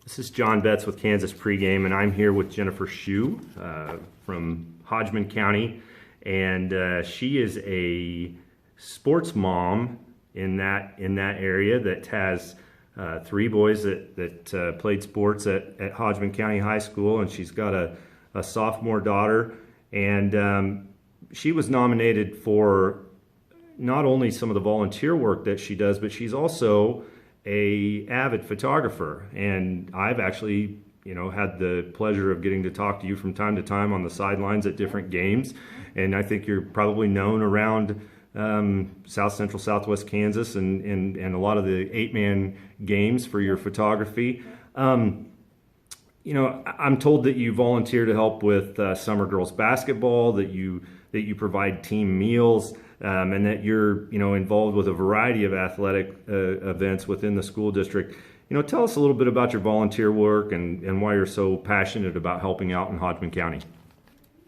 This is John Betts with Kansas Pregame, and I'm here with Jennifer Shiew from Hodgeman County, and she is a sports mom in that area that has three boys that played sports at Hodgeman County High School, and she's got a sophomore daughter, and she was nominated for not only some of the volunteer work that she does, but she's also a avid photographer. And I've actually, had the pleasure of getting to talk to you from time to time on the sidelines at different games. And I think you're probably known around South Central, Southwest Kansas and a lot of the 8-man games for your photography. I'm told that you volunteer to help with summer girls basketball, that you provide team meals, and that you're involved with a variety of athletic events within the school district. Tell us a little bit about your volunteer work and why you're so passionate about helping out in Hodgeman County.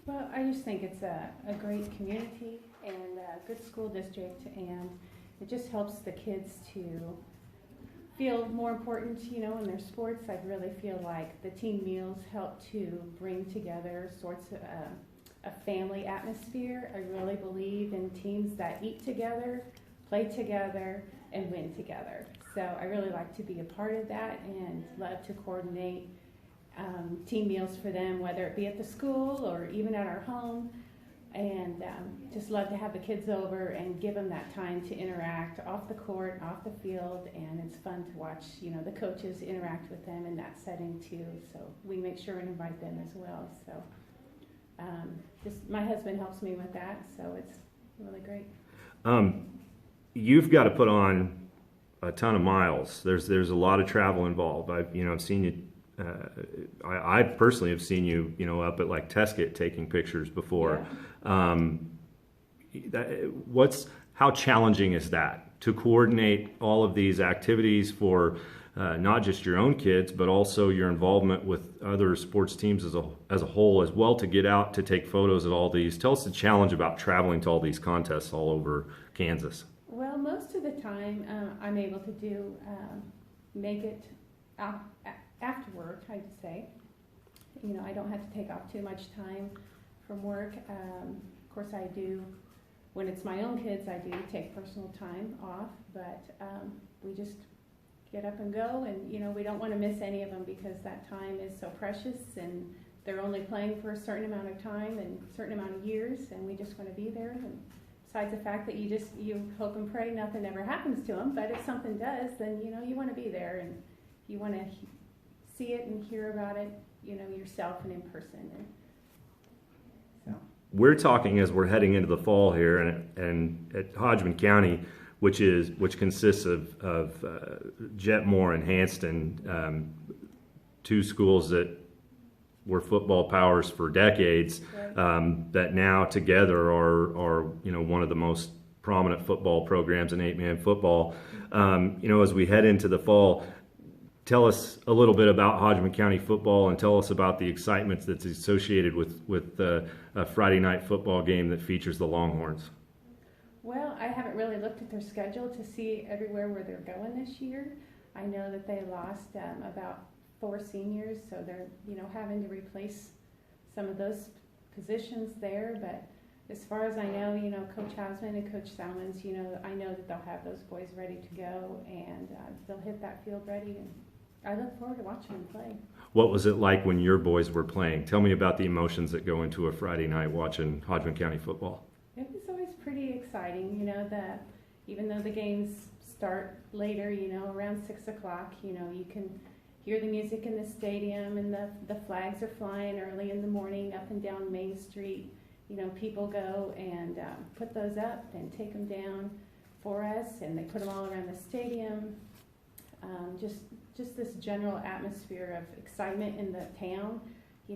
Well, I just think it's a great community and a good school district, and it just helps the kids to feel more important, in their sports. I really feel like the team meals help to bring together sorts of a family atmosphere. I really believe in teams that eat together, play together, and win together. So I really like to be a part of that and love to coordinate team meals for them, whether it be at the school or even at our home. And just love to have the kids over and give them that time to interact off the court, off the field, and it's fun to watch, the coaches interact with them in that setting too. So we make sure and invite them as well. So just my husband helps me with that, so it's really great. You've got to put on a ton of miles. There's a lot of travel involved. I've seen you. I personally have seen you, up at like Tesket taking pictures before. Yeah. How challenging is that to coordinate all of these activities for not just your own kids, but also your involvement with other sports teams as a whole as well, to get out to take photos of all these? Tell us the challenge about traveling to all these contests all over Kansas. Well, most of the time I'm able to make it after work, I'd say. I don't have to take off too much time from work. Of course, I do, when it's my own kids, I do take personal time off, but we just get up and go, and we don't want to miss any of them because that time is so precious, and they're only playing for a certain amount of time and a certain amount of years, and we just want to be there. And besides the fact that you hope and pray nothing ever happens to them, but if something does, then you want to be there, and you want to see it and hear about it, yourself and in person. And so we're talking as we're heading into the fall here, and at Hodgeman County, which consists of Jetmore and Hanston, two schools that were football powers for decades, right. That now together are one of the most prominent football programs in 8-man football. As we head into the fall, tell us a little bit about Hodgeman County football, and tell us about the excitement that's associated with a Friday night football game that features the Longhorns. Well, I haven't really looked at their schedule to see everywhere where they're going this year. I know that they lost about 4 seniors, so they're having to replace some of those positions there. But as far as I know, Coach Hodgeman and Coach Salmons, I know that they'll have those boys ready to go, and they'll hit that field ready. And I look forward to watching them play. What was it like when your boys were playing? Tell me about the emotions that go into a Friday night watching Hodgeman County football. It was always pretty exciting, even though the games start later, around 6 o'clock, you can hear the music in the stadium, and the flags are flying early in the morning up and down Main Street. People go and put those up and take them down for us, and they put them all around the stadium. Just this general atmosphere of excitement in the town.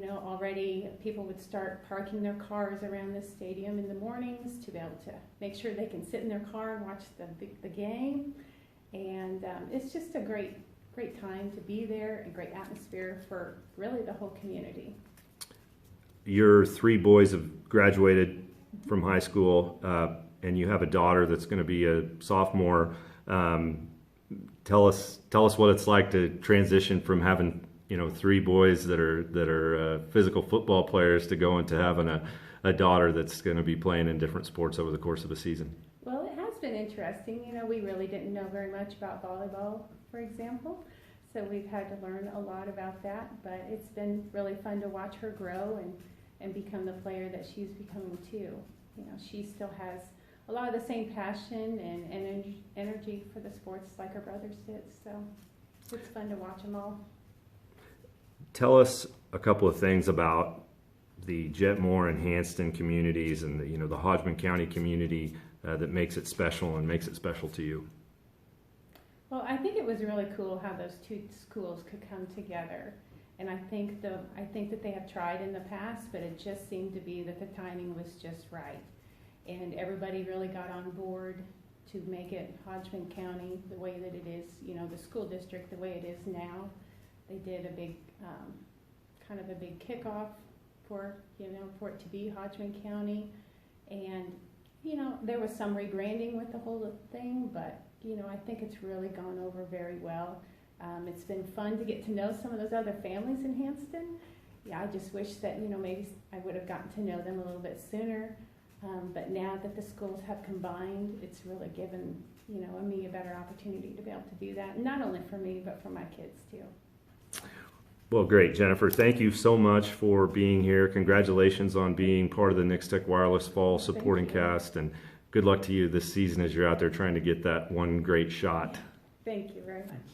Already people would start parking their cars around the stadium in the mornings to be able to make sure they can sit in their car and watch the game. And it's just a great time to be there, a great atmosphere for really the whole community. Your 3 boys have graduated from high school, and you have a daughter that's going to be a sophomore. Tell us what it's like to transition from having three boys that are physical football players to go into having a daughter that's going to be playing in different sports over the course of a season? Well, it has been interesting. We really didn't know very much about volleyball, for example. So we've had to learn a lot about that, but it's been really fun to watch her grow and become the player that she's becoming too. She still has a lot of the same passion and energy for the sports like her brothers did. So it's fun to watch them all. Tell us a couple of things about the Jetmore and Hanston communities and the Hodgeman County community that makes it special and makes it special to you. Well, I think it was really cool how those two schools could come together, and I think that they have tried in the past, but it just seemed to be that the timing was just right, and everybody really got on board to make it Hodgeman County the way that it is, the school district the way it is now. They did a big, kind of a big kickoff for it to be Hodgeman County, and there was some rebranding with the whole thing, but I think it's really gone over very well. It's been fun to get to know some of those other families in Hanston. Yeah, I just wish that maybe I would have gotten to know them a little bit sooner. But now that the schools have combined, it's really given me a better opportunity to be able to do that, not only for me but for my kids too. Well, great, Jennifer. Thank you so much for being here. Congratulations on being part of the Nex-Tech Wireless Fall supporting cast, and good luck to you this season as you're out there trying to get that one great shot. Thank you very much.